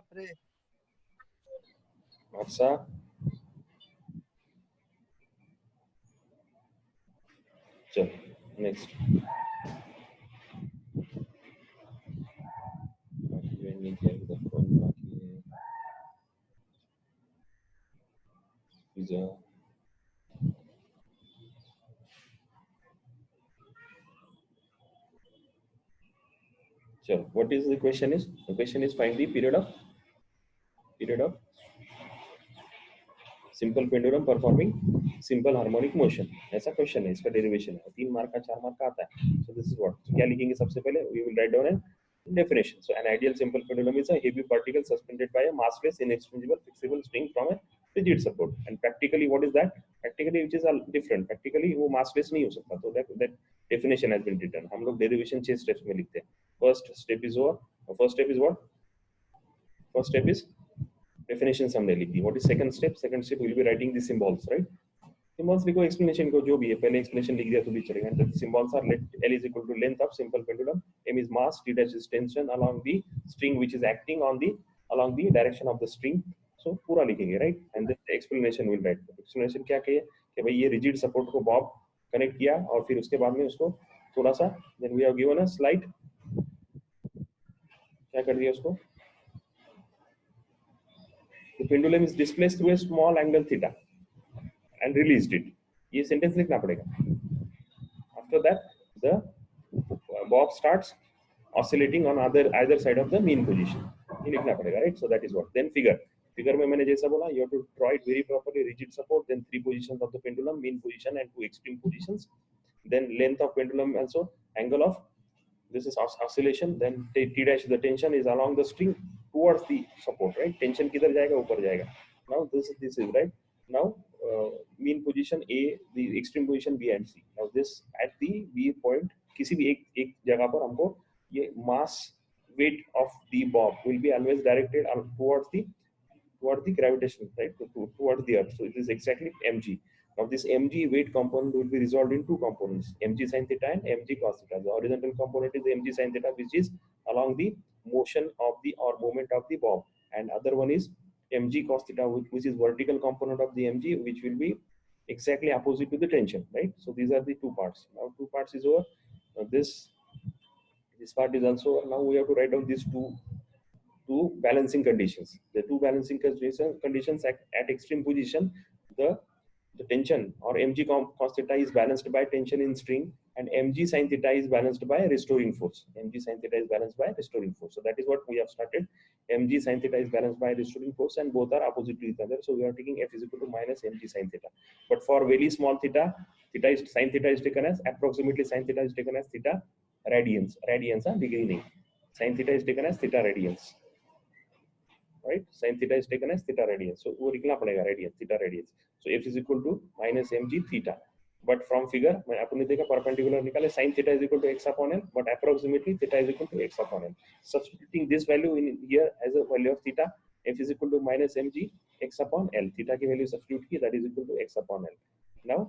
बाप रे। अच्छा चल नेक्स्ट नहीं किया इधर कौन बाकी है पिज्जा चल what is the question is the question is find the period of simple pendulum performing simple harmonic motion ऐसा क्वेश्चन है इसका डेरिवेशन है 3 मार्क का 4 मार्क का आता है सो दिस इज व्हाट क्या लिखेंगे सबसे पहले we will write down an definition so an ideal simple pendulum is a heavy particle suspended by a massless inextinguishable fixable string from a rigid support and practically what is that practically which is a different practically वो massless नहीं हो सकता तो that definition has been written हम लोग derivation 6 steps में लिखते हैं first step is over first step is what first step is definitions हमने लिख दी what is second step will be writing the symbols right symbols लिखो explanation को जो भी है पहले explanation लिख दिया तो भी चलेगा and the symbols are let L is equal to length of simple pendulum M is mass T dash is tension along the string which is acting on the along the direction of the string so पूरा लिखेंगे right and then the explanation will write explanation क्या कहिए कि भाई ये rigid support को bob connect किया और फिर उसके बाद में उसको थोड़ा सा then we have given a slide क्या कर दिया उसको the pendulum is displaced through a small angle theta and released it ये sentence लिखना पड़ेगा after that the bob starts oscillating on either side of the mean position ये लिखना पड़ेगा right so that is what then figure में मैंने जैसा बोला you have to draw it very properly rigid support then 3 positions of the pendulum mean position and 2 extreme positions then length of pendulum also angle of this is oscillation then t dash the tension is along the string towards the support right tension किधर जाएगा ऊपर जाएगा now this is right now mean position A the extreme position B and C now this at the B point किसी भी एक जगह पर हमको ये mass weight of the bob will be always directed towards the gravitation right towards the earth so it is exactly mg now this mg weight component will be resolved in two components mg sin theta and mg cos theta the horizontal component is mg sin theta which is along the motion of the or movement of the bob and other one is mg cos theta which is vertical component of the mg which will be exactly opposite to the tension right so these are the two parts now two parts is over now this part is also now we have to write down these two balancing conditions. The two balancing conditions at extreme position, the tension or mg cos theta is balanced by tension in string and mg sin theta is balanced by restoring force. Mg sin theta is balanced by restoring force. So that is what we have started. Mg sin theta is balanced by restoring force and both are opposite to each other. So we are taking f is equal to minus mg sin theta. But for very small theta, sin theta is taken as approximately sin theta is taken as theta radians. Radians are degree नहीं. Sin theta is taken as theta radians. Right sin theta is taken as theta radians so वो लिखना पड़ेगा radians theta radians so f is equal to minus mg theta but from figure मैं आपने देखा perpendicular निकाले sin theta is equal to x upon l but approximately theta is equal to x upon l substituting this value in here as a value of theta f is equal to minus mg x upon l theta की value substitute की that is equal to x upon l now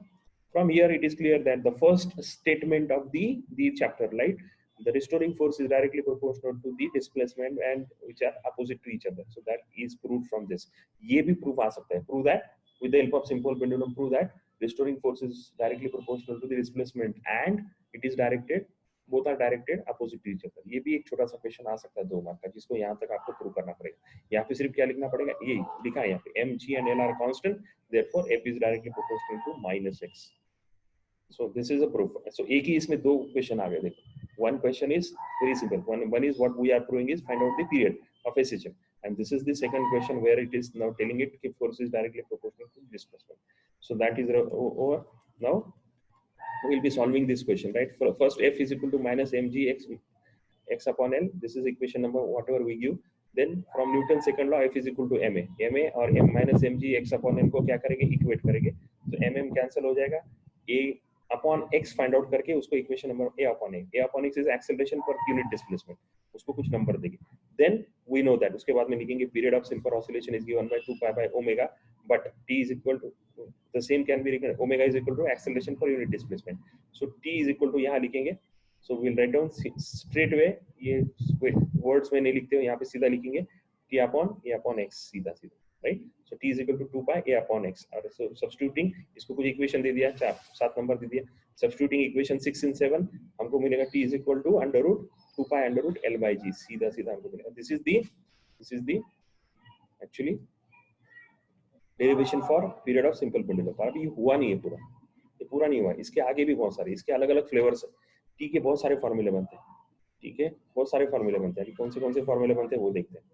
from here it is clear that the first statement of the chapter right the restoring force is directly proportional to the displacement and which are opposite to each other so that is proved from this ये भी proof आ सकता है prove that with the help of simple pendulum prove that restoring force is directly proportional to the displacement and it is directed both are directed opposite to each other ये भी एक छोटा सा question आ सकता है 2 mark का जिसको यहाँ तक आपको प्रूव करना पड़ेगा यहाँ पे सिर्फ क्या लिखना पड़ेगा ये लिखा है यहाँ पे mg and l are constant therefore f is directly proportional to minus x so this is a proof so एक ही इसमें दो क्वेश्चन आ गए देखो one question is very simple one is what we are proving is find out the period of SHM and this is the second question where it is now telling it if force is directly proportional to displacement so that is over now we will be solving this question right first f is equal to minus mg x upon l this is equation number whatever we give then from Newton's second law f is equal to ma और m minus mg x upon l को क्या करेंगे equate करेंगे तो mm cancel हो जाएगा a upon x find out करके उसको equation number a upon x is acceleration per unit displacement उसको कुछ नंबर देंगे देन वी नो दैट उसके बाद में लिखेंगे period of simple oscillation is given by 2 pi by omega but t is equal to the same can be written omega is equal to acceleration per unit displacement so t is equal to यहां लिखेंगे so we will write down straight way ये words में नहीं लिखते हो यहां पे सीधा लिखेंगे t upon a upon x सीधा सीधा, right? So t is equal to 2 pi a upon x. और so substituting इसको कुछ इक्वेशन दे दिया, 7 नंबर दे दिया, substituting इक्वेशन 6 and 7 हमको मिलेगा t is equal to under root 2 pi under root l by g, सीधा सीधा हमको मिलेगा. This is the actually derivation for period of simple pendulum. पर अभी हुआ नहीं है पूरा, ये पूरा नहीं हुआ है, इसके आगे भी बहुत सारे, इसके अलग अलग फ्लेवर्स है, टी के बहुत सारे फॉर्मूले बनते हैं, ठीक है, बहुत सारे फॉर्मूले बनते हैं. कौन से फॉर्मूले बनते हैं वो देखते हैं.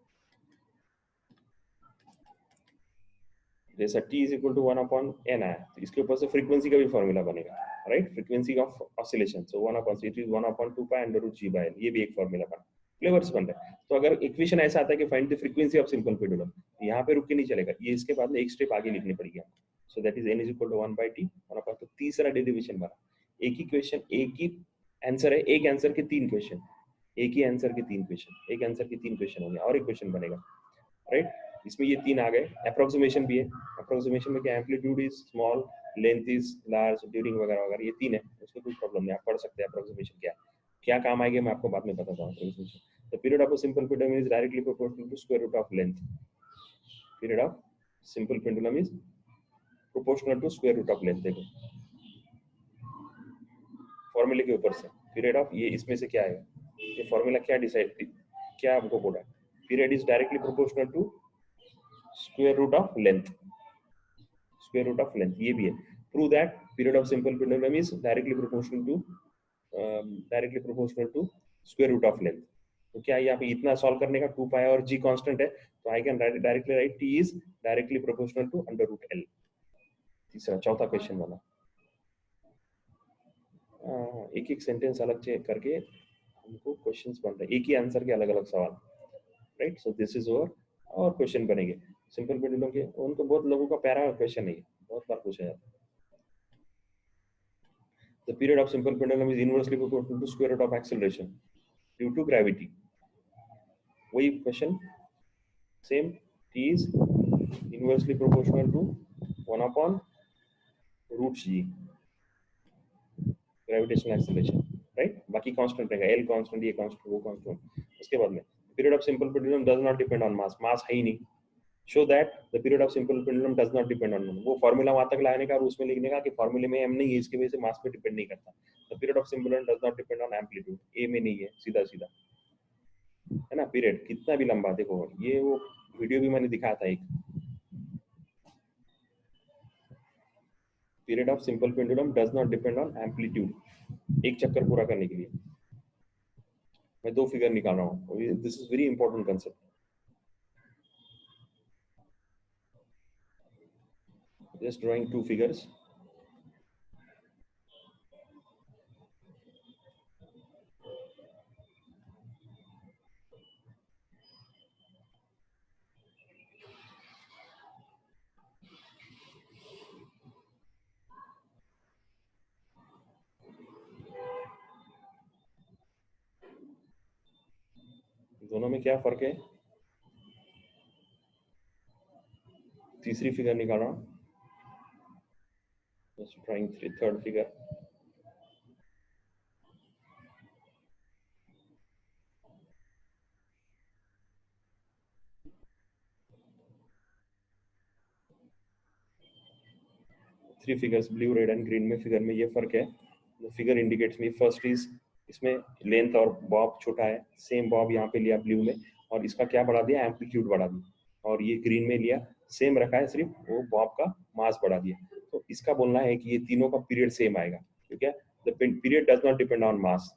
जैसा t is equal to 1 upon n आया तो इसके ऊपर से फ्रीक्वेंसी का भी फॉर्मूला बनेगा, right? Frequency of oscillation, so 1 upon it is 1 upon 2 pi under root g by l, ये भी एक फॉर्मूला बना. फ्लेवर्स बन रहे हैं. तो अगर इक्वेशन ऐसा आता है कि find the frequency of simple pendulum, यहाँ पे रुक के नहीं चलेगा, ये इसके बाद में एक स्टेप आगे लिखनी पड़ेगी आपको. So that is n is equal to 1 by t 1 upon, तो तीसरा डेरिवेशन बना. एक ही क्वेश्चन, एक ही आंसर है, एक आंसर के तीन क्वेश्चन, एक ही आंसर के तीन क्वेश्चन, एक आंसर के तीन क्वेश्चन हो गया और एक क्वेश्चन बनेगा, राइट? इसमें ये तीन आ गए. अप्रोक्सीमेशन भी है, अप्रोक्सीमेशन में क्या, amplitude is small, length is large, during वगैरह वगैरह, ये तीन है, उसमें कोई प्रॉब्लम नहीं, आप पढ़ सकते हैं अप्रोक्सीमेशन क्या काम आएगा, मैं आपको बाद में बताता हूँ. Approximation, the period of a simple pendulum is directly proportional to square root of length. Period of simple pendulum is proportional to square root of length. देखो फॉर्मूले के ऊपर से पीरियड ऑफ, ये इसमें से क्या आएगा, ये फॉर्मूला क्या डिसाइड, क्या हमको बोला, period is directly proportional to square root of length, square root of length, ये भी है. Prove that period of simple pendulum is directly proportional to square root of length. तो क्या यहाँ पे इतना सॉल्व करने का, 2 पाई और g कांस्टेंट है, तो I can directly write t is directly proportional to under root l. तीसरा, चौथा क्वेश्चन वाला, एक एक सेंटेंस अलग चेक करके हमको क्वेश्चंस बन रहे, एक ही आंसर के अलग अलग सवाल, right? So this is over, और क्वेश्चन बनेंगे सिंपल पेंडुलम के. उनको बहुत लोगों का प्यारा क्वेश्चन नहीं है, बहुत बार पूछा जाता है. The period of simple pendulum is inversely proportional to square root of acceleration due to gravity. वही question same, t is inversely proportional to 1 upon root g gravitational acceleration, right? बाकी कांस्टेंट रहेगा, l constant, ये constant, वो constant. उसके बाद में period of simple pendulum does not depend on mass, मास है ही नहीं. Show that the period of simple pendulum does not depend on m. वो फॉर्मूला वहां तक लाने का और उसमें लिखने का कि फॉर्मूले में m नहीं है, इसकी वजह से मास पे डिपेंड नहीं करता. The period of simple pendulum does not depend on amplitude, a में नहीं है, सीधा सीधा है ना. पीरियड कितना भी लंबा, देखो ये वो वीडियो भी मैंने दिखाया था एक, period of simple pendulum does not depend on amplitude. एक चक्कर पूरा करने के लिए मैं दो फिगर निकाल रहा हूँ. This is very important concept. Just drawing two figures. दोनों में क्या फर्क है, तीसरी फिगर निकाल रहा हूँ. Just drawing third figure. Three figures, blue, red and green में फिगर में ये फर्क है. Figure indicates me, first is इसमें लेंथ और बॉब छोटा है, सेम बॉब यहाँ पे लिया ब्लू में, और इसका क्या बढ़ा दिया, एम्पलीट्यूड बढ़ा दिया. और ये ग्रीन में लिया, सेम रखा है, सिर्फ वो बॉब का मास बढ़ा दिया. तो इसका बोलना है कि ये तीनों का पीरियड सेम आएगा. ठीक है, the period does not depend on मास.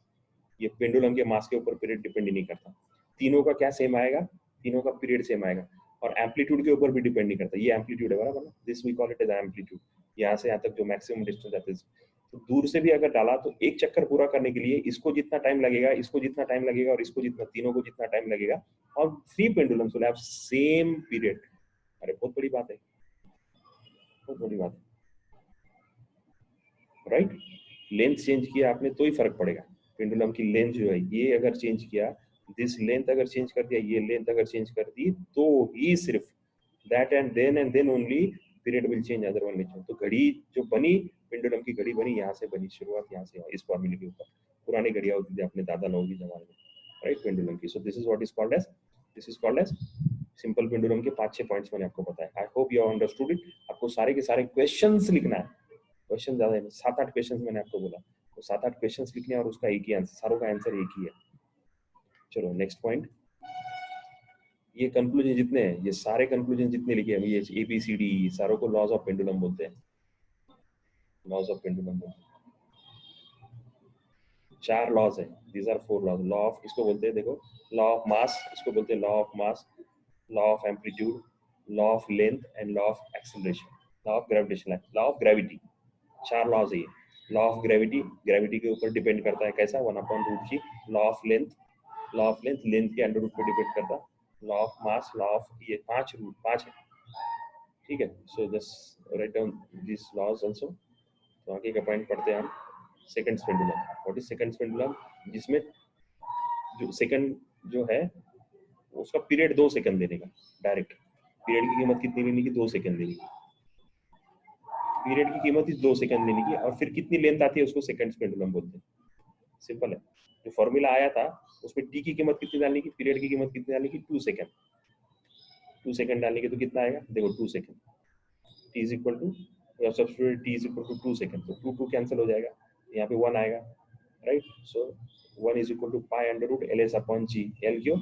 ये पेंडुलम के मास के ऊपर पीरियड डिपेंड ही नहीं करता. तीनों का क्या सेम आएगा, तीनों का पीरियड सेम आएगा. और एम्पलीट्यूड के ऊपर भी डिपेंड नहीं करता. ये एम्पलीट्यूड है बराबर ना, this we call it as amplitude. यहाँ से यहाँ तक जो मैक्सिमम डिस्टेंस है, तो दूर से भी अगर डाला तो एक चक्कर पूरा करने के लिए इसको जितना टाइम लगेगा, इसको जितना टाइम लगेगा, और इसको जितना, तीनों को जितना टाइम लगेगा, और three pendulums will have same period. अरे बहुत बड़ी बात है, बहुत बड़ी बात है, राइट? लेंथ चेंज किया आपने तो ही फर्क पड़ेगा. पेंडुलम की लेंथ जो है, ये अगर चेंज किया, दिस लेंथ अगर चेंज कर दिया, ये लेंथ अगर चेंज कर दी, तो ही सिर्फ that and then only period will change, otherwise नहीं चेंज. तो घड़ी जो बनी, पेंडुलम की घड़ी बनी, यहाँ से बनी, शुरुआत यहाँ से, इस फॉर्मूले के ऊपर. पुरानी घड़ियां होती थी अपने दादा लोगों के जमाने में, राइट, पेंडुलम की. So this is what is called as simple pendulum के 5-6 पॉइंट्स मैंने आपको बताया. I hope you have understood it. आपको सारे के सारे क्वेश्चंस लिखना है. क्वेश्चन ज्यादा है, 7-8 क्वेश्चंस मैंने आपको बोला, तो 7-8 क्वेश्चंस लिखने हैं और उसका एक ही आंसर, सारों का आंसर एक ही है. चलो नेक्स्ट पॉइंट. ये कंक्लूजन जितने हैं, ये सारे कंक्लूजन जितने लिखे हैं, ये ABCD सारों को लॉज ऑफ पेंडुलम बोलते हैं. लॉज ऑफ पेंडुलम बोलते हैं. 4 लॉज है. These are 4 laws. Law of, इसको बोलते हैं देखो, लॉ ऑफ मास, इसको बोलते हैं law of mass, law of amplitude, law of length and law of acceleration, law of gravitation, law of gravity. 4 laws है ये. लॉ ऑफ ग्रेविटी, ग्रेविटी के ऊपर डिपेंड करता है कैसा, 1/√g. Law of length, law of length, length के under root पे depend करता है. Law of mass, law of, ये 5 रूट 5 है. ठीक है. So just write down this laws also. तो आगे का पॉइंट पढ़ते हैं हम. Second pendulum. What is second pendulum? जिसमें जो सेकंड जो है उसका पीरियड 2 सेकंड देने का. डायरेक्ट पीरियड की कीमत कितनी लेने की? 2 सेकंड लेने की. पीरियड की कीमत इस 2 सेकंड लेने की, और फिर कितनी लेंथ आती है उसको सेकंड पेंडुलम बोलते हैं. सिंपल है. जो फॉर्मूला आया था उसमें टी की कीमत कितनी डालने की, पीरियड की कीमत कितनी डालने की? 2 सेकंड. 2 सेकंड डालने की तो कितना आएगा देखो, 2 second. T is equal to, substitute T is equal to 2 second, तो 2 2 कैंसिल हो जाएगा, यहाँ पे 1 आएगा. Right. So 1 is equal to pi under root LS upon G. L क्यों?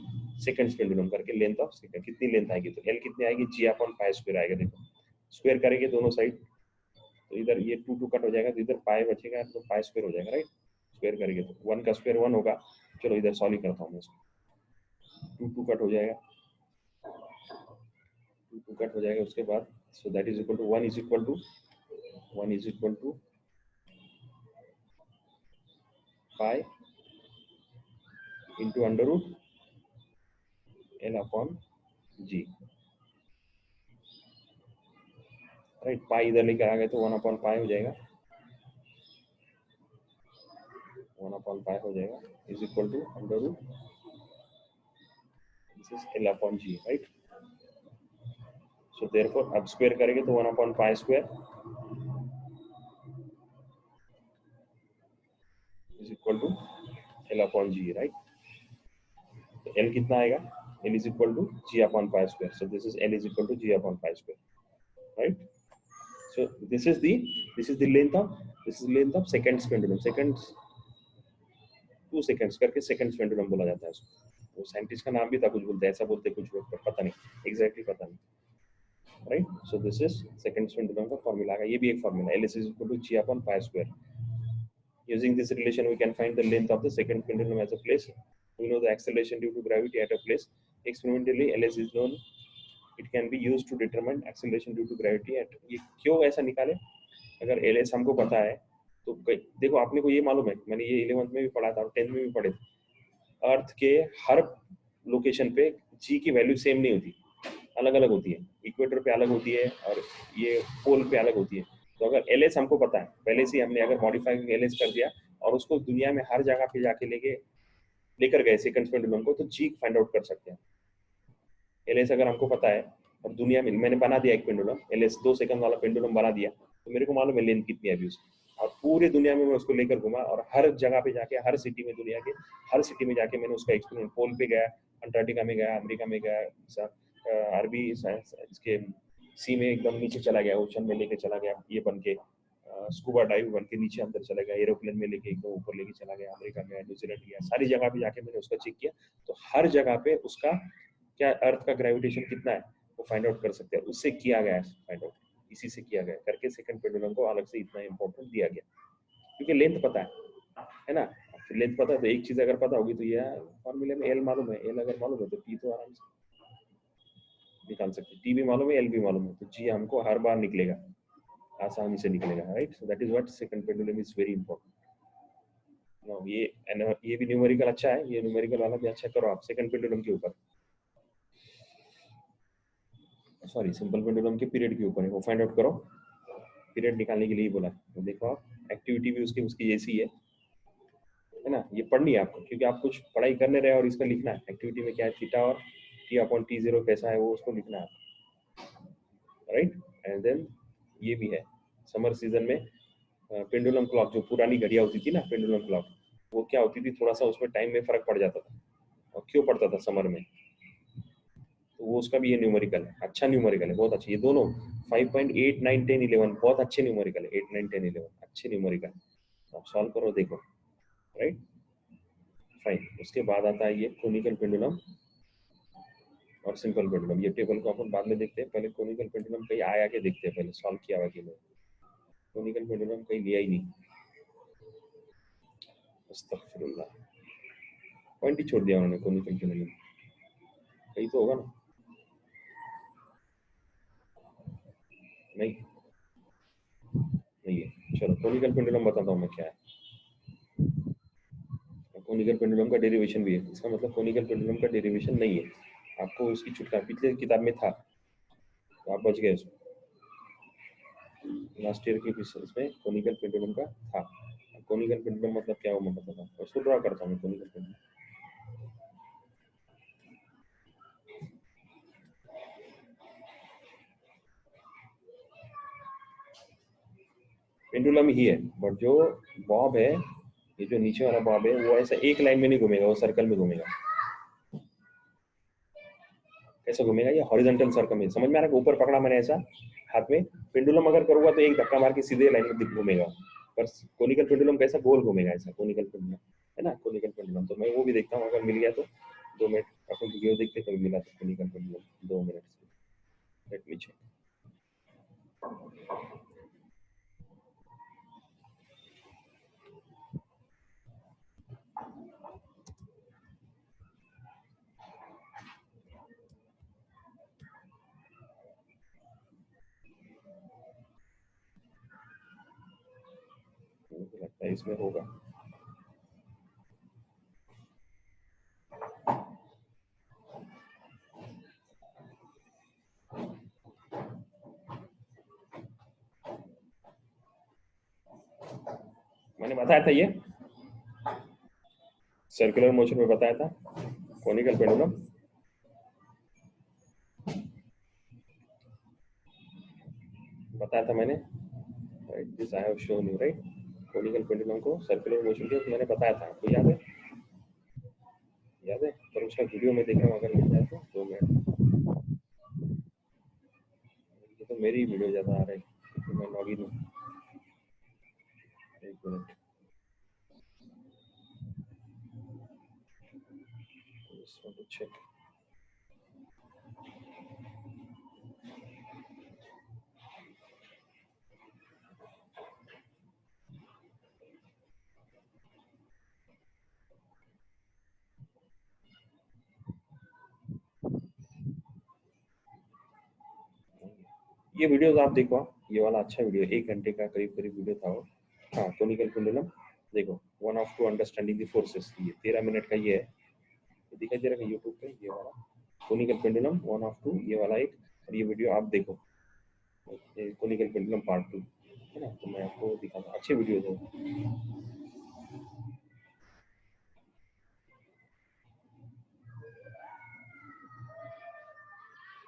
सेकंड पेंडुलम करके लेंथ ऑफ सेकंड. कितनी लेंथ आएगी? तो L कितनी आएगी? G अपॉन पाई स्क्वायर आएगा. देखो स्क्वायर करेंगे दोनों साइड, तो इधर ये 2 2 कट हो जाएगा, तो इधर पाई बचेगा, तो पाई स्क्वायर हो जाएगा. राइट. स्क्वायर करेंगे तो 1 का स्क्वायर 1 होगा. चलो इधर सॉल्व करता हूँ मैं इसको. 2 2 कट हो जाएगा, 2 2 कट हो जाएगा. उसके बाद so that is equal to 1 is equal to pi into under root L upon G. Right. Pi इधर लेकर आ गए तो 1 अपॉन पाई हो जाएगा, 1 अपॉन पाई हो जाएगा is equal to under root, this is L upon G. Right. So therefore square करेंगे तो 1 upon pi square is equal to L upon G. Right. तो L कितना आएगा? L is equal to G upon pi square. So this is L is equal to G upon pi square. Right. So this is the length of second pendulum. Seconds 2 seconds करके second pendulum बोला जाता है उसको. वो scientist का नाम भी था, कुछ बोलते हैं, ऐसा बोलते कुछ लोग, पर पता नहीं एग्जैक्टली, पता नहीं. Right. So this is second pendulum का फॉर्मूला है. ये भी एक फॉर्मूला है. L is equal to G upon pi square. Using this relation we can find the length of the second pendulum as a place. We know the acceleration due to gravity at a place. Experimentally LS is known. It can be used to determine acceleration due to gravity at. ये क्यों ऐसा निकाले? अगर LS हमको पता है तो देखो, आपने को ये मालूम है, मैंने ये 11th में भी पढ़ा था और 10th में भी पढ़े थे, अर्थ के हर लोकेशन पे G की वैल्यू सेम नहीं होती, अलग अलग होती है. इक्वेटर पे अलग होती है और ये पोल पे अलग होती है. तो अगर LS हमको पता है, पहले से हमने अगर मॉडिफाई LS कर दिया और उसको दुनिया में हर जगह पे जाके लेकर गए सेकंड पेंडुलम को, तो G फाइंड आउट कर सकते हैं. LS अगर हमको पता है और दुनिया में मैंने बना दिया एक पेंडुलम, LS 2 सेकंड वाला पेंडुलम बना दिया, तो मेरे को मालूम है लेंथ कितनी है अभी उसकी, और पूरे दुनिया में मैं उसको लेकर घुमा और हर जगह पे जाके, हर सिटी में, दुनिया के हर सिटी में जाके मैंने उसका एक्सपेरिमेंट, पोल पे गया, अंटार्कटिका में गया, अमेरिका में गया, अरबी इसके सी में एकदम नीचे चला गया, ओशन में लेके चला गया, ये बन के स्कूबा डाइव बन के नीचे अंदर चला गया, एरोप्लेन में लेके एकदम ऊपर लेके चला गया, अमेरिका में, न्यूजीलैंड गया, सारी जगह पे जाके मैंने उसका चेक किया. तो हर जगह पे उसका क्या, अर्थ का ग्रेविटेशन कितना है वो फाइंड आउट कर सकते हैं. उससे किया गया है फाइंड आउट, इसी से किया गया करके सेकंड पेंडुलम को अलग से इतना इंपॉर्टेंट दिया गया, क्योंकि लेंथ पता है ना. फिर लेंथ पता है तो एक चीज अगर पता होगी तो ये फॉर्मूले में L मालूम है, L अगर मालूम है तो T तो आराम से निकाल सकते हैं. T भी मालूम है, L भी मालूम है, तो G हमको हर बार निकलेगा, आसानी से निकलेगा. Right. So that is what second pendulum is very important. Now ये भी न्यूमेरिकल अच्छा है, ये न्यूमेरिकल वाला भी अच्छा करो आप सेकंड पेंडुलम के ऊपर, सॉरी सिंपल पेंडुलम के पीरियड के ऊपर है, वो फाइंड आउट करो. पीरियड निकालने के लिए बोला, तो देखो आप एक्टिविटी भी उसकी जैसी है ना. ये पढ़नी है आपको, क्योंकि आप कुछ पढ़ाई करने रहे और इसका लिखना है. एक्टिविटी में क्या है, थीटा और T अपॉन T0 कैसा है वो उसको लिखना है. राइट. एंड देन ये भी है समर सीजन में पेंडुलम क्लॉक, जो पुरानी घड़ियां होती थी ना पेंडुलम क्लॉक, वो क्या होती थी, थोड़ा सा उसमें टाइम में फर्क पड़ जाता था. और क्यों पड़ता था समर में? तो वो उसका भी ये न्यूमेरिकल है, अच्छा न्यूमेरिकल है, बहुत अच्छा। ये दोनों 5.8 9 10 11 बहुत अच्छे न्यूमेरिकल है, 8 9 10 11 अच्छे न्यूमेरिकल। आप सॉल्व करो देखो, राइट, फाइन। उसके बाद आता है ये कोनिकल पेंडुलम और सिंपल पेंडुलम। ये टेबल को अपन बाद में देखते हैं, पहले कोनिकल पेंडुलम कहीं आया के देखते हैं, पहले सॉल्व किया हुआ कि नहीं। कोनिकल पेंडुलम कहीं लिया ही नहीं, अस्तगफिरुल्लाह, पॉइंट ही छोड़ दिया उन्होंने। कोनिकल पेंडुलम कहीं तो होगा ना, नहीं नहीं है। चलो कोनिकल पेंडुलम बताता हूँ मैं क्या है। कोनिकल पेंडुलम का डेरिवेशन भी है, इसका मतलब कोनिकल पेंडुलम का डेरिवेशन नहीं है। आपको उसकी छुटकारा पिछले किताब में था, तो आप बच गए उसमें। लास्ट ईयर की इसमें कोनिकल पेंडुलम का था। कोनिकल पेंडुलम मतलब क्या हो मैं बताता हूँ, उसको ड्रा करता हूँ कोनिकल पेंडुलम। पेंडुलम ही है, बट जो बॉब है, ये जो नीचे वाला बॉब है, वो ऐसा एक लाइन में नहीं घूमेगा, वो सर्कल में घूमेगा। कैसे घूमेगा? ये हॉरिजॉन्टल सर्कल में, समझ में आ रहा है? ऊपर पकड़ा मैंने ऐसा हाथ में, पेंडुलम अगर करूंगा तो एक धक्का मार के सीधे लाइन में घूमेगा, पर कोनिकल पेंडुलम कैसा गोल घूमेगा, ऐसा कोनिकल पेंडुलम है ना, कोनिकल पेंडुलम। तो मैं वो भी देखता हूँ, अगर मिल गया तो 2 मिनट अपन वीडियो देखते, कभी मिला तो कोनिकल पेंडुलम 2 मिनट से। Let me check. मुझे लगता है इसमें होगा। मैंने बताया था ये सर्कुलर मोशन में बताया था कोनिकल पेंडुलम, बताया था मैंने, right, this I have shown you, right. Conical pendulum को सर्कुलर मोशन के मैंने बताया था, आपको याद है? याद है? पर उसका वीडियो में देख रहा हूँ, अगर मिल जाए तो 2 मिनट। ये तो मेरी वीडियो ज्यादा आ रही है, तो मैं लॉग इन हूँ। 1 मिनट, चेक। ये वीडियोस आप देखो, ये वाला अच्छा वीडियो, 1 घंटे का करीब करीब वीडियो था वो। हाँ, कोनिकल पेंडुलम देखो, one of to understanding the forces, ये 13 मिनट का ये है, ये दिखाई दे रहा है यूट्यूब पे, ये वाला कोनिकल पेंडुलम 1 ऑफ 2, ये वाला एक। और ये वीडियो आप देखो, कोनिकल पेंडुलम पार्ट 2 है ना, तो मैं आपको दिखाता हूँ, अच्छे वीडियो है।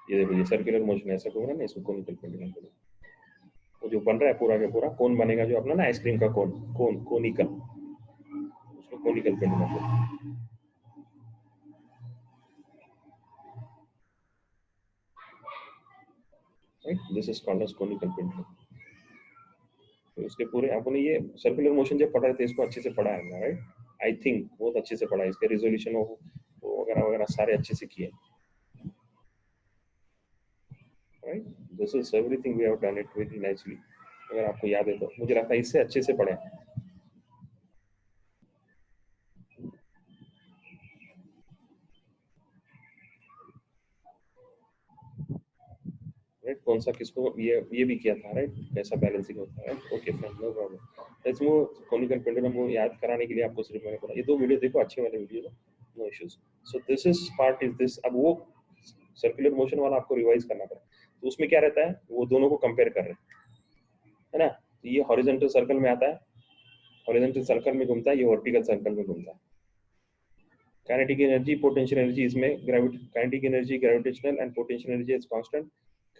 ये देखो, ये सर्कुलर मोशन ऐसा घूम रहा है ना, इसको कोनिकल पेंडुलम बोलते हैं। वो जो बन रहा है पूरा का पूरा कोन बनेगा, जो अपना ना आइसक्रीम का कोन, कोनिकल, उसको कोनिकल पेंडुलम बोलते हैं, right. This is called as conical pendulum. तो इसके पूरे आपने ये सर्कुलर मोशन जब पढ़ा थे, इसको अच्छे से पढ़ा है, राइट। आई थिंक बहुत अच्छे से पढ़ा है, इसके रिजोल्यूशन वो वगैरह वगैरह सारे अच्छे से किए, right. This is everything we have done it very nicely. अगर आपको याद है तो मुझे लगता है इससे अच्छे से पढ़े, राइट। कौन सा किसको ये भी किया था, राइट, कैसा बैलेंसिंग होता है, right. Okay fine, no problem. Let's move. Conical pendulum को याद कराने के लिए आपको सिर्फ मैंने बोला ये 2 वीडियो देखो, अच्छे वाले video, no issues. So this is part is this. अब वो सर्कुलर मोशन वाला आपको रिवाइज करना पड़ेगा, तो उसमें क्या रहता है, वो दोनों को कंपेयर कर रहे हैं, है ना। तो ये हॉरिजॉन्टल सर्कल में आता है, हॉरिजॉन्टल सर्कल में घूमता है, ये वर्टिकल सर्कल में घूमता है। काइनेटिक एनर्जी, पोटेंशियल एनर्जी, इसमें kinetic energy, gravitational and potential energy is constant.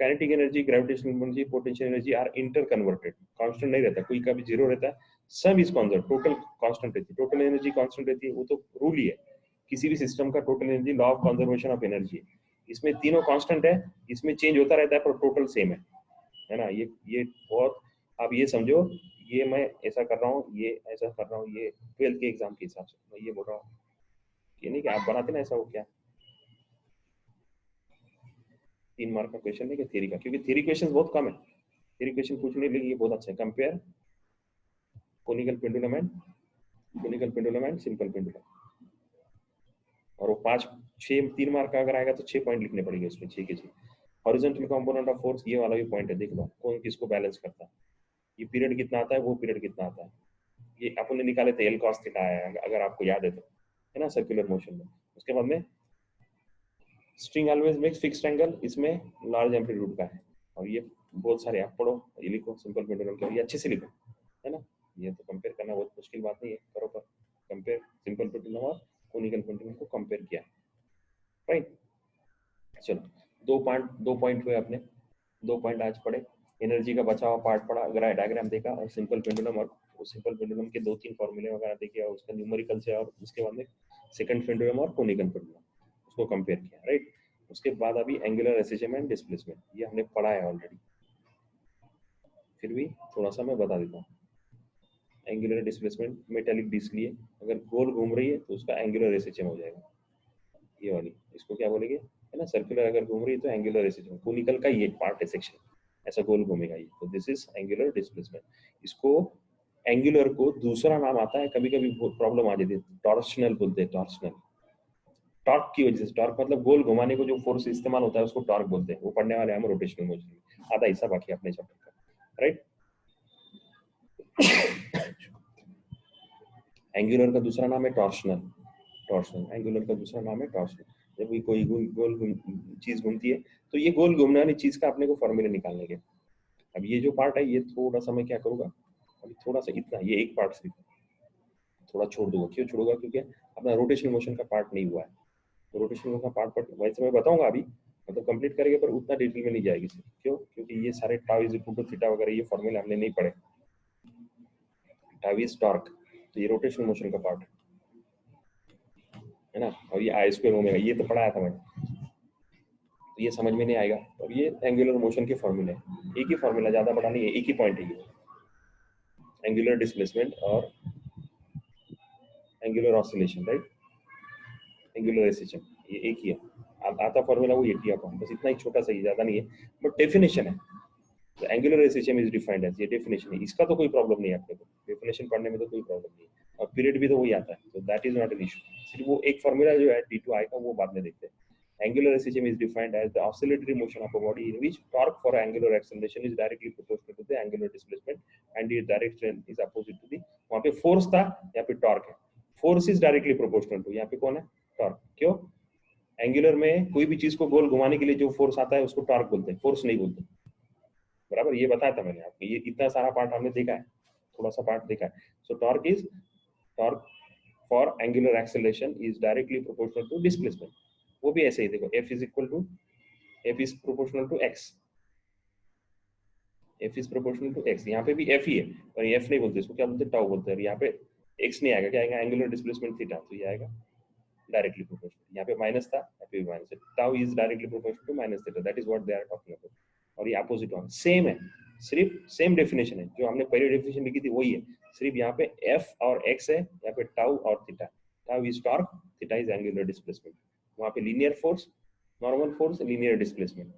Kinetic energy, gravitational energy, potential energy are interconverted, constant नहीं रहता, कोई कभी जीरो रहता है, सब इज कांस्टेंट, टोटल कांस्टेंट रहती है, टोटल एनर्जी कांस्टेंट रहती है, वो तो रूल ही है किसी भी सिस्टम का, total energy law of conservation of energy. इसमें तीनों कांस्टेंट है, इसमें चेंज होता रहता है पर टोटल सेम है ना। ये बहुत, आप ये समझो, ये मैं ऐसा कर रहा हूँ, ये ऐसा कर रहा हूँ, ये 12th के एग्जाम के हिसाब से मैं ये बोल रहा हूँ, ये नहीं कि आप बनाते ना ऐसा हो क्या 3 मार्क का क्वेश्चन है कि थ्योरी का, क्योंकि थ्योरी क्वेश्चन बहुत कम है, थ्योरी क्वेश्चन पूछने के लिए ये बहुत अच्छा है। Compare conical pendulum and simple pendulum, और वो 3 मार्क का अगर आएगा तो 6 पॉइंट लिखने पड़ेंगे उसमें, 6 के 6। हॉरिजॉन्टल कंपोनेंट ऑफ फोर्स, ये वाला भी पॉइंट है, देख लो कौन किसको बैलेंस करता है, ये पीरियड कितना आता है, वो पीरियड कितना आता है, ये अपन ने निकाले थे, एल कॉस थीटा है अगर आपको याद है ना सर्कुलर मोशन में। उसके बाद में string always makes fixed angle, इसमें लार्ज एम्पलीट्यूड का है, और ये बहुत सारे आप पढ़ो, ये लिखो सिंपल पेंडुलम का, ये अच्छे से लिखो, है ना। ये तो कंपेयर करना बहुत मुश्किल बात नहीं है, करो पर कंपेयर सिंपल पेंडुलम और कोनिकल पेंडुलम को कंपेयर किया, राइट। चलो, 2 पॉइंट हुए अपने, 2 पॉइंट आज पढ़े, एनर्जी का बचा हुआ पार्ट पढ़ा, अगर डायग्राम देखा, और सिंपल पेंडुलम, और उस सिंपल पेंडुलम के 2-3 फॉर्मूले वगैरह देखे, और उसका न्यूमेरिकल से, और उसके बाद में सेकंड पेंडुलम और कोनिकल पेंडुलम उसको कंपेयर किया, राइट। उसके बाद अभी एंगुलर रेसिस्टेंस एंड डिस्प्लेसमेंट, ये हमने पढ़ा है ऑलरेडी, फिर भी थोड़ा सा मैं बता देता हूँ। एंगुलर डिस्प्लेसमेंट मेटालिक डिस्क लिए, अगर गोल घूम रही है तो उसका एंगुलर रेसिस्टेंस हो जाएगा, ये वाली, इसको क्या बोलेंगे, है ना, सर्कुलर अगर घूम रही है तो एंगुलर रेसिस्टेंस, कोनिकल का ये पार्ट है सेक्शन, ऐसा गोल घूमेगा ये, तो दिस इज एंगुलर डिस्प्लेसमेंट। इसको एंगुलर को दूसरा नाम आता है, कभी कभी प्रॉब्लम आ जाती है, टॉर्शनल बोलते हैं, टॉर्शनल, टॉर्क की वजह से, टॉर्क मतलब गोल घुमाने को जो फोर्स इस्तेमाल होता है उसको टॉर्क बोलते हैं, वो पढ़ने वाले हम रोटेशनल मोशन, आधा हिस्सा बाकी अपने चैप्टर का, राइट। एंगुलर का दूसरा नाम है टॉर्शनल, टॉर्शनल एंगुलर का दूसरा नाम है टॉर्शनल। जब भी कोई गोल चीज घूमती है तो ये गोल घूमने वाली चीज का अपने को फॉर्मूले निकालने के, अब ये जो पार्ट है ये थोड़ा सा मैं क्या करूंगा, अभी थोड़ा सा इतना, ये एक पार्ट सिर्फ थोड़ा छोड़ दूंगा, क्यों छोड़ूंगा, क्योंकि अपना रोटेशनल मोशन का पार्ट नहीं हुआ है, तो रोटेशनल मोशन का पार्ट पर वैसे मैं बताऊंगा अभी, मतलब कंप्लीट करेंगे पर उतना डिटेल में नहीं जाएगी सिर्फ, क्यों, क्योंकि ये सारे tau is equal to theta वगैरह ये फॉर्मूले हमने नहीं पढ़े, टाउ इज टॉर्क, तो ये रोटेशनल मोशन का पार्ट है ना, और ये आई स्क्वायर ओमेगा ये तो पढ़ाया था मैंने, तो ये समझ में नहीं आएगा, और ये एंगुलर मोशन के फॉर्मूले हैं, एक ही फॉर्मूला, ज्यादा बड़ा नहीं है, एक ही पॉइंट है ये, एंगुलर डिस्प्लेसमेंट और angular oscillation, right, angular resistance, ये एक ही है, आता फॉर्मूला वो एक ही आता, बस इतना ही छोटा सा ही, ज्यादा नहीं है, बट डेफिनेशन है, तो angular resistance is defined as, ये डेफिनेशन है, इसका तो कोई प्रॉब्लम नहीं है अपने को, डेफिनेशन पढ़ने में तो कोई प्रॉब्लम नहीं है, और पीरियड भी तो वही आता है, तो that is not an issue, सिर्फ वो एक फॉर्मूला जो है d2i का वो बाद में देखते हैं। Angular resistance is defined as the oscillatory motion of a body in which torque for angular acceleration is directly proportional to the angular displacement and its direction is opposite to the, वहाँ पे force था, यहाँ पे torque है, force is directly proportional to, यहाँ पे कौन है, टॉर्क, क्यों, एंगुलर में कोई भी चीज को गोल घुमाने के लिए जो फोर्स आता है उसको टॉर्क बोलते हैं, फोर्स नहीं बोलते, बराबर, ये बताया था मैंने आपको, ये इतना सारा पार्ट हमने देखा है, थोड़ा सा पार्ट देखा है, so torque for angular acceleration is directly proportional to displacement, वो भी ऐसे ही देखो, F is proportional to X, F is proportional to X, यहाँ पे भी F ही है, पर F नहीं बोलते, इसको क्या बोलते हैं, टाउ बोलते हैं, यहाँ पे X नहीं आएगा, क्या आएगा, एंगुलर डिस्प्लेसमेंट थीटा, तो ये आएगा डायरेक्टली प्रोपोर्शनल, यहाँ पे माइनस था, यहाँ पे भी माइनस है, tau is directly proportional to minus theta, that is what they are talking about, और ये अपोजिट वन सेम है, सिर्फ सेम डेफिनेशन है, जो हमने पहले डेफिनेशन लिखी थी वही है, सिर्फ यहाँ पे F और X है, यहाँ पे टाउ और theta, tau is torque, theta is angular displacement, वहाँ पे linear force, normal force, linear displacement,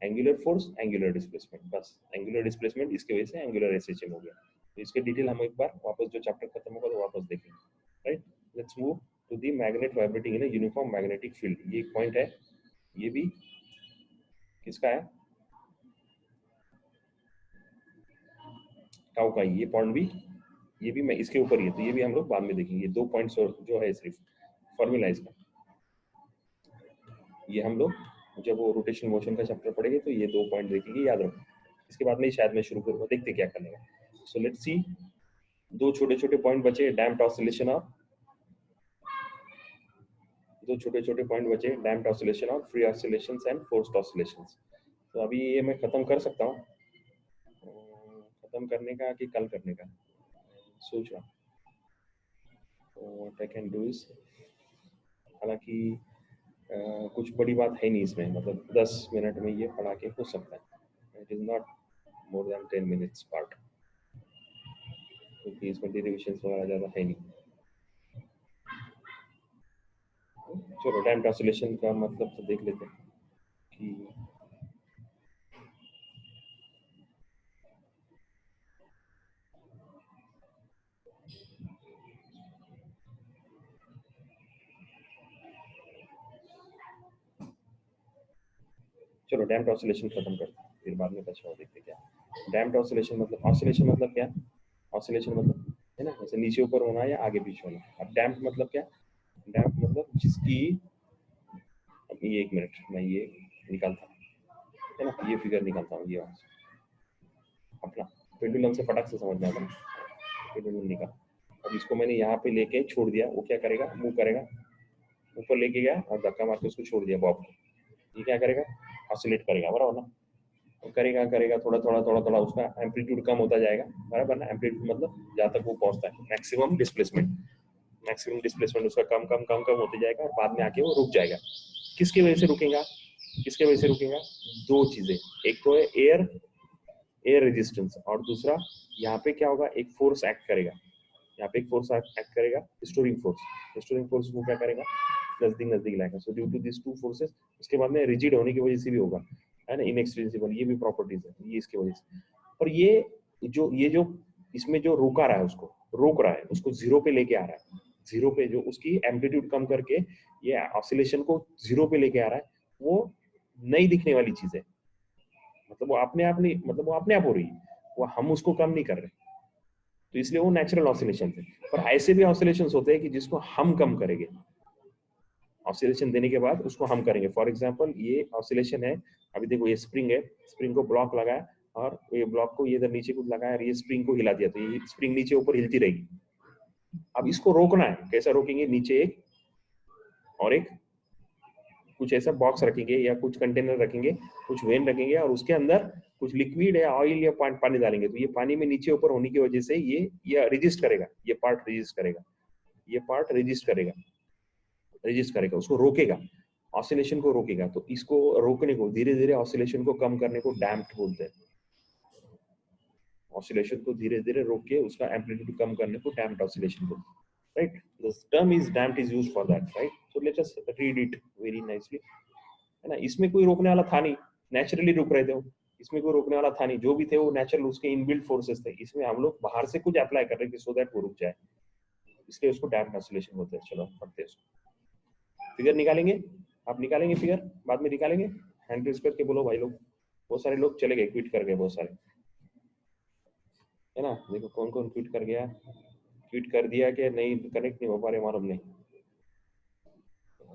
angular force, angular displacement, बस एंगुलर डिस्प्लेसमेंट इसकी वजह से एंगुलर एसएचएम हो गया, तो इसके डिटेल हम एक बार वापस जो चैप्टर खत्म होगा तो वापस देखेंगे, right. Let's move to the magnet vibrating in a uniform magnetic field, ये एक पॉइंट है, ये भी किसका है, टाउ का, ये पॉइंट भी, ये भी मैं इसके ऊपर ही है, तो ये भी हम लोग बाद में देखेंगे, ये 2 पॉइंट्स जो है सिर्फ फॉर्मूला इसका, ये हम लोग जब वो रोटेशन मोशन का चैप्टर पढ़ेंगे तो ये 2 पॉइंट देखेंगे, याद रखो, इसके बाद में शायद मैं शुरू करूंगा, देखते क्या करने का, सो लेट्स सी, 2 छोटे छोटे पॉइंट बचे, डैम्प्ड ऑसिलेशन और 2 छोटे छोटे पॉइंट बचे, डैम्प्ड ऑसिलेशन और free oscillations and forced oscillations, तो अभी ये मैं खत्म कर सकता हूँ, खत्म करने का कि कल करने का सोच रहा हूँ, what I can do is, हालांकि कुछ बड़ी बात है नहीं इसमें, मतलब 10 मिनट में ये पढ़ा के हो सकता है। It is not more than 10 minutes part, क्योंकि इसमें डेरिवेशंस वगैरह ज़्यादा है नहीं। चलो टाइम ट्रांसलेशन का मतलब तो देख लेते हैं कि चलो डैम्प्ड ऑसिलेशन खत्म करते हैं, फिर बाद में बचा हुआ देखते क्या। डैम्प्ड ऑसिलेशन मतलब, ऑसिलेशन मतलब क्या? ऑसिलेशन मतलब है ना, जैसे नीचे ऊपर होना या आगे पीछे होना। अब डैम्प मतलब क्या? डैम्प मतलब जिसकी, अब ये 1 मिनट मैं ये निकालता हूँ, है ना, ये फिगर निकालता हूँ, ये अपना पेंडुलम से फटाक से समझ में आता है। पेंडुलम निकाल, अब इसको मैंने यहाँ पे लेके छोड़ दिया, वो क्या करेगा, मूव करेगा, ऊपर लेके गया और धक्का मार के उसको छोड़ दिया बॉब को, ये क्या करेगा, ऑसिलेट करेगा, बराबर ना? तो करेगा करेगा, थोड़ा थोड़ा थोड़ा थोड़ा उसका एम्पलीट्यूड कम होता जाएगा, बराबर ना? एम्पलीट्यूड मतलब जहाँ तक वो पहुंचता है मैक्सिमम डिस्प्लेसमेंट, मैक्सिमम डिस्प्लेसमेंट उसका कम कम कम कम होते जाएगा और बाद में आके वो रुक जाएगा। किसकी वजह से रुकेगा? किसके वजह से रुकेगा? दो चीजें, एक तो है एयर, एयर रेजिस्टेंस, और दूसरा यहाँ पे क्या होगा, एक फोर्स एक्ट करेगा, यहाँ पे एक फोर्स एक्ट करेगा, स्टोरिंग फोर्स। स्टोरिंग फोर्स वो क्या करेगा, नजदीक नजदीक लाएगा। So due to this two forces, उसके बाद में रिजिड होने की वजह से भी होगा, है ना, इनएक्सटेंसिबल, ये भी प्रॉपर्टीज है, ये इसकी वजह से। और ये जो इसमें जो रोका रहा है, उसको रोक रहा है, उसको जीरो पे लेके आ रहा है, जीरो पे जो उसकी एम्पलीट्यूड कम करके ये ऑसिलेशन को जीरो पे लेके आ रहा है, वो नई दिखने वाली चीज है। मतलब वो अपने आप नहीं, मतलब वो अपने आप हो रही है, वो हम उसको कम नहीं कर रहे, तो इसलिए वो नेचुरल ऑसिलेशन है। पर ऐसे भी ऑसिलेशंस होते हैं कि जिसको हम कम करेंगे, ऑसिलेशन देने के बाद उसको हम करेंगे। फॉर एग्जांपल ये ऑसिलेशन है, अभी देखो ये स्प्रिंग है, स्प्रिंग को ब्लॉक लगाया और ये ब्लॉक को ये इधर नीचे कुछ लगाया और ये स्प्रिंग को हिला दिया, तो ये स्प्रिंग नीचे ऊपर हिलती रहेगी। अब इसको रोकना है, कैसा रोकेंगे, नीचे एक और एक कुछ ऐसा बॉक्स रखेंगे या कुछ कंटेनर रखेंगे, कुछ वेन रखेंगे और उसके अंदर कुछ लिक्विड या ऑयल या पानी डालेंगे, तो ये पानी में नीचे ऊपर होने की वजह से ये रेजिस्ट करेगा, ये पार्ट रेजिस्ट करेगा, ये पार्ट रेजिस्ट करेगा, रेजिस्ट करेगा, उसको रोकेगा, ऑसिलेशन को रोकेगा। तो इसको रोकने को, धीरे धीरे ऑसिलेशन को कम करने को डैम्प्ड बोलते हैं। ऑसिलेशन को धीरे धीरे रोक के उसका एम्पलीट्यूड कम करने को डैम्प्ड ऑसिलेशन बोलते हैं, right? The term is damped is used for that, right? So let us read it very nicely, है ना। इसमें कोई रोकने वाला था नहीं, नेचुरली रुक रहे थे वो, इसमें कोई रोकने वाला था नहीं, जो भी थे वो नेचुरल उसके इनबिल्ट फोर्सेस थे। इसमें हम लोग बाहर से कुछ अप्लाई कर रहे थे सो दैट वो रुक जाए, इसलिए उसको डैम्प्ड ऑसिलेशन बोलते हैं। चलो पढ़ते हैं इसको, फिगर निकालेंगे, आप निकालेंगे फिगर, बाद में निकालेंगे। हैंड रेज करके बोलो भाई लोग, बहुत सारे लोग चले गए, क्विट कर गए बहुत सारे, है ना। देखो कौन कौन क्विट कर गया, क्विट कर दिया कि नहीं, कनेक्ट नहीं हो पा रहे, मालूम नहीं।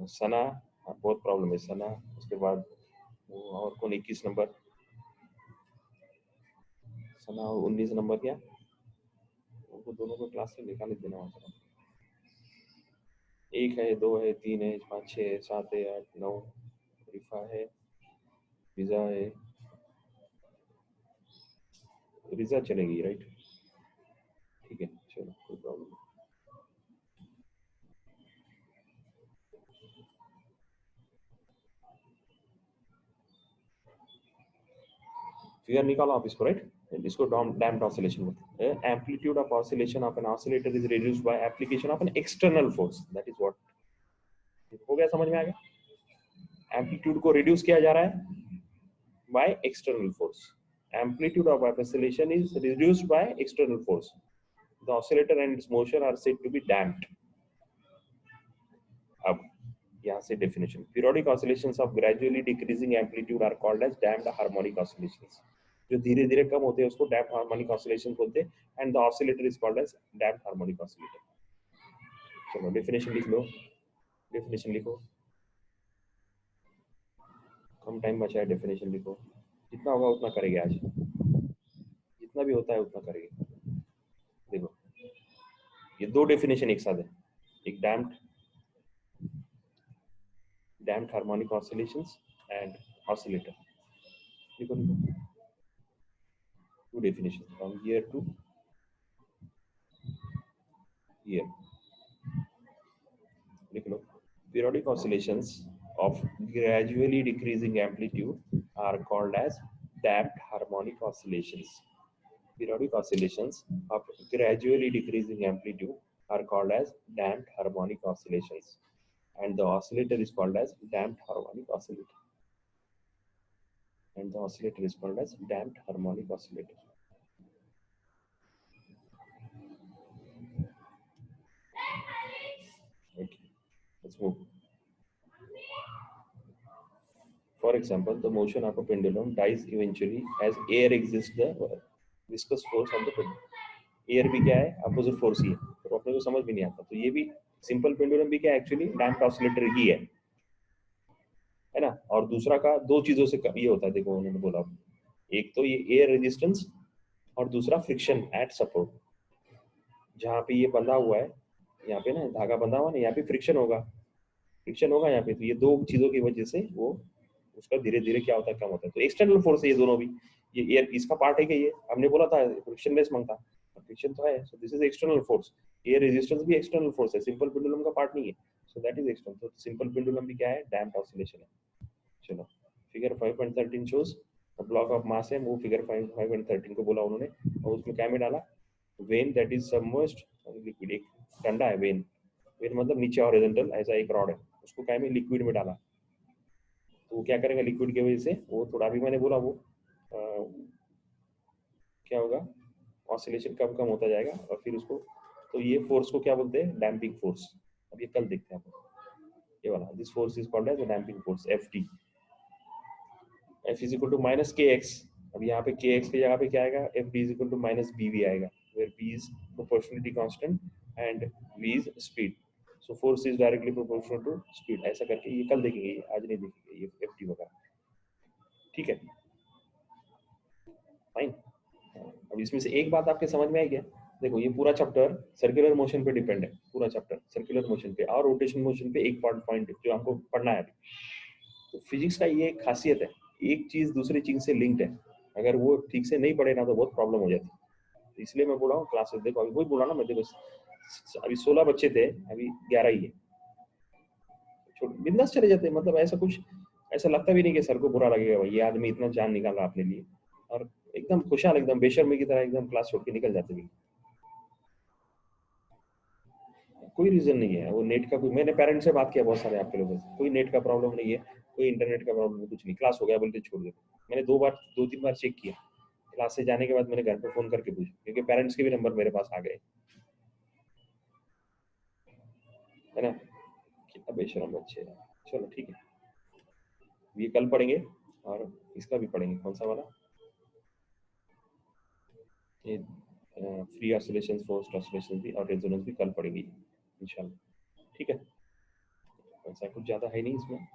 सना, हाँ, बहुत प्रॉब्लम है सना। उसके बाद वो और कौन, 21 नंबर सना, और 19 नंबर क्या, उनको दोनों को क्लास से निकाल देना वहाँ से। 1 है, 2 है, 3 है, 5, 6 है, 7 है, 8, 9, रिफा है, रिजा है, रिजा चलेगी, राइट? ठीक है, चलो कोई प्रॉब्लम नहीं। फिगर निकालो आप इसको, राइट? इसको डैम्प्ड ऑसिलेशन बोलते हैं। Amplitude of oscillation of an oscillator is reduced by application of an external force, that is what. हो गया, समझ में आ गया? एम्पलीट्यूड को रिड्यूस किया जा रहा है by external force. Amplitude of oscillation is reduced by external force. The oscillator and its motion are said to be damped. अब यहाँ से definition. Periodic oscillations of gradually decreasing amplitude are called as damped harmonic oscillations. जो धीरे धीरे कम होते हैं उसको damped harmonic oscillations बोलते हैं, and the oscillator is called as damped harmonic oscillator. चलो definition लिख लो, definition लिखो, कम टाइम बचा है, definition लिखो, जितना होगा उतना करेंगे आज, जितना भी होता है उतना करेंगे। देखो ये दो डेफिनेशन एक साथ है, एक damped harmonic oscillations and oscillator। देखो देखो, two definitions from here to here, लिख लो। Periodic oscillations of gradually decreasing amplitude are called as damped harmonic oscillations. Periodic oscillations of gradually decreasing amplitude are called as damped harmonic oscillations, and the oscillator is called as damped harmonic oscillator. And the oscillator is called as damped harmonic oscillator. Okay, let's move. For example, the motion of a pendulum dies eventually as air exists the viscous force on the pendulum. Air भी क्या है, opposite force ही है, तो अपने को समझ भी नहीं आता. तो ये भी सिंपल पेंडुलम भी क्या एक्चुअली डैम्प्ड ऑसिलेटर ही है ना. और दूसरा का दो चीजों से ये होता है, देखो उन्होंने बोला, एक तो ये एयर रेजिस्टेंस और दूसरा फ्रिक्शन एट सपोर्ट. जहाँ पे ये बंधा हुआ है, यहाँ पे ना धागा बंधा हुआ ना, यहाँ पे फ्रिक्शन होगा यहाँ पे. तो ये दो चीजों की वजह से वो उसका धीरे धीरे क्या होता है, कम होता है. तो एक्सटर्नल फोर्स है ये दोनों भी. ये एयर इसका पार्ट है कि ये हमने बोला था फ्रिक्शन लेस मांगता, फ्रिक्शन तो है. सो this is external force. Air resistance भी एक्सटर्नल फोर्स है, सिंपल पेंडुलम का पार्ट नहीं है. सो दैट इज एक्सटर्नल. तो सिंपल पेंडुलम भी क्या है, डैम्प्ड ऑसिलेशन है. चलो, figure 5.13 shows block of mass है, वो फिगर 5.13 को बोला उन्होंने, और उसमें क्या में डाला, when that is submerged liquid. एक ठंडा है वेन, वेन मतलब नीचे हॉरिजॉन्टल ऐसा एक रॉड है, उसको क्या में लिक्विड में डाला. तो वो क्या करेगा, लिक्विड की वजह से वो थोड़ा भी मैंने बोला वो क्या होगा, ऑसिलेशन कम कम होता जाएगा. और फिर उसको, तो ये फोर्स को क्या बोलते हैं, डैम्पिंग फोर्स. अब ये कल देखते हैं ये वाला. This force is called as the damping force, F T. F is equal to minus k x. अब यहाँ पे के एक्स की जगह पे क्या आएगा, F D is equal to minus B V आएगा, where B is proportionality constant and V is speed. So force is directly proportional to speed. ऐसा करके ये कल देखेंगे, आज नहीं देखेंगे ये एफ टी वगैरह. ठीक है, फाइन. अब इसमें से एक बात आपके समझ में आई क्या, देखो ये पूरा चैप्टर सर्कुलर मोशन पे डिपेंड है, पूरा चैप्टर सर्कुलर मोशन पे और रोटेशन मोशन पे. एक पॉइंट जो हमको पढ़ना है अभी. तो फिजिक्स का ये एक खासियत है, एक चीज दूसरी चीज से लिंक्ड है. अगर वो ठीक से नहीं पढ़े ना तो बहुत प्रॉब्लम हो जाती है. तो इसलिए मैं बोल रहा हूँ क्लासेस, देखो अभी वही बोला ना मैं, देखो अभी 16 बच्चे थे, अभी 11 ही है. बिंदास चले जाते हैं, मतलब ऐसा कुछ, ऐसा लगता भी नहीं कि सर को बुरा लगेगा, भाई ये आदमी इतना जान निकाला अपने लिए. और एकदम खुशहाल, एकदम बेशर्मी की तरह एकदम क्लास छोड़ के निकल जाते भी. कोई रीजन नहीं है. वो नेट का कोई, मैंने पेरेंट्स से बात किया बहुत सारे आपके लोगों से, कोई नेट का प्रॉब्लम नहीं है, कोई इंटरनेट का प्रॉब्लम नहीं, कुछ नहीं. क्लास हो गया बोलते छोड़ दो. मैंने दो तीन बार चेक किया. क्लास से जाने के बाद मैंने घर पे फोन करके पूछा, क्योंकि पेरेंट्स के भी नंबर मेरे पास आ गए, है ना. कितना बेशरम बच्चे हैं. चलो ठीक है, ये कल पढ़ेंगे. और इसका भी पढ़ेंगे, कौन सा वाला, ये फ्री ऑसिलेशंस, फोर्स्ड ऑसिलेशंस भी और रेजोनेंस भी कल पढ़ेंगे इंशाल्लाह. ठीक है, ऐसा कुछ ज्यादा है नहीं इसमें.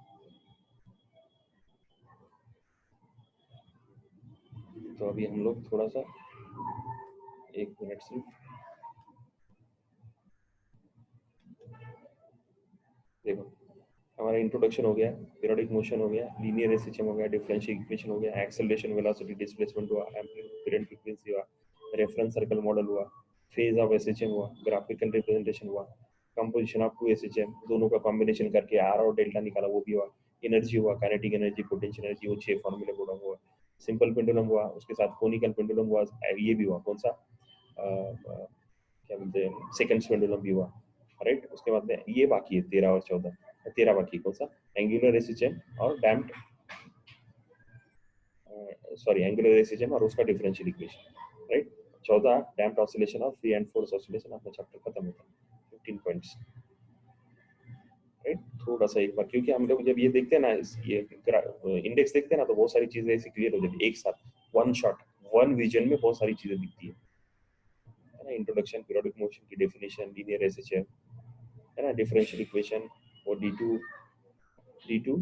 तो अभी हम लोग थोड़ा सा, एक मिनट सिर्फ, देखो हमारा इंट्रोडक्शन हो गया, पीरियोडिक मोशन हो गया, लीनियर एसएचएम हो गया, डिफरेंशियल इक्वेशन हो गया, एक्सेलरेशन, वेलोसिटी, डिस्प्लेसमेंट हुआ, एम्पलीट्यूड फ्रीक्वेंसी हुआ, रेफरेंस सर्कल मॉडल हुआ, फेज ऑफ एसएचएम हुआ, ग्राफिकल रिप्रेजेंटेशन हुआ, कंपोजिशन ऑफ टू एसएचएम, दोनों का कॉम्बिनेशन करके आर और डेल्टा निकाला, वो भी हुआ. एनर्जी हुआ, काइनेटिक एनर्जी, पोटेंशियल एनर्जी, वो 6 फॉर्मूले बोला हुआ. सिंपल पेंडुलम हुआ, उसके साथ कोनिकल पेंडुलम हुआ, ये भी हुआ, कौन सा क्या बोलते हैं, सेकंड पेंडुलम भी हुआ, राइट. उसके बाद में ये बाकी है 13 और 14. 13 बाकी, कौन सा, एंगुलर एसएचएम और डैम्प्ड, सॉरी एंगुलर एसएचएम और उसका differential equation, right. 14 damped oscillation और फ्री एंड फोर्स ऑसिलेशन. अपना चैप्टर खत्म होता है, 15 पॉइंट्स, राइट. थोड़ा सा एक बार, क्योंकि हम लोग जब ये देखते हैं ना, ये इंडेक्स देखते हैं ना, तो बहुत सारी चीजें ऐसी क्लियर हो जाती है एक साथ, वन शॉट, वन विजन में बहुत सारी चीजें दिखती है ना. इंट्रोडक्शन, पीरियोडिक मोशन की डेफिनेशन, लीनियर एसएचएम, है ना, डिफरेंशियल इक्वेशन, और d2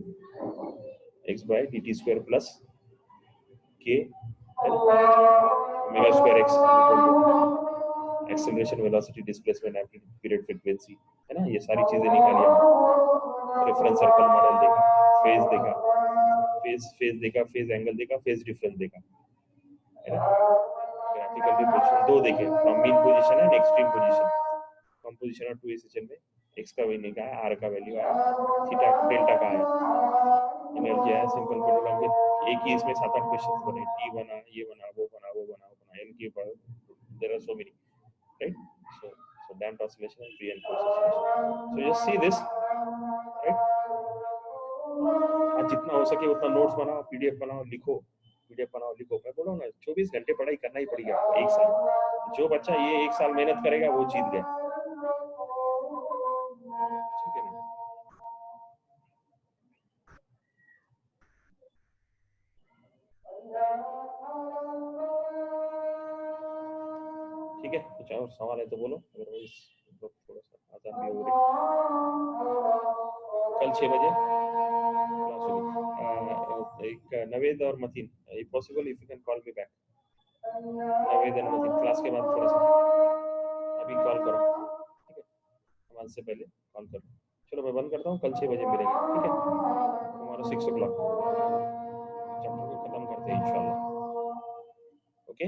x by dt square plus k, है ना, omega square x equal to acceleration, velocity, displacement, amplitude, period, frequency, है ना. ये सारी चीजें निकाली हमने. रेफरेंस सर्कल मॉडल देखा, फेज देखा, फेज देखा, फेज एंगल देखा, फेज डिफरेंस देखा, है ना. ग्राफिकल रिप्रेजेंटेशन दो देखे, from mean position and extreme position, composition of two SHM में एक्स का वैल्यू का आर का वैल्यू आया, थीटा डेल्टा का आया, एनर्जी आया, सिंपल पेट्रोल फिर एक ही इसमें 7-8 क्वेश्चंस बने, टी बना, ये बना, वो बना, वो बना, वो बना, एन की there are so many, right? So damped oscillation and reinforced oscillation. So just see this, right? आज जितना हो सके उतना नोट्स बनाओ, पीडीएफ बनाओ, लिखो, पीडीएफ बनाओ, लिखो। मैं बोल रहा हूँ ना 24 घंटे पढ़ाई करना ही पड़ेगा आपको, एक साल। जो बच्चा ये एक साल मेहनत करेगा वो जीत गया, ठीक है ना? ठीक है, कुछ और सवाल है तो बोलो, अदरवाइज थोड़ा सा आजान भी हो रही। कल 6 बजे क्लास होगी। एक नवेद और Mateen, if possible if you can call me back. Naved और मतीन क्लास के बाद थोड़ा सा अभी कॉल करो, ठीक है? नमाज से पहले कॉल करो। चलो मैं बंद करता हूँ, कल 6 बजे मिलेंगे, ठीक है? हमारा 6 o'clock चैप्टर को खत्म करते हैं इंशाल्लाह। ओके।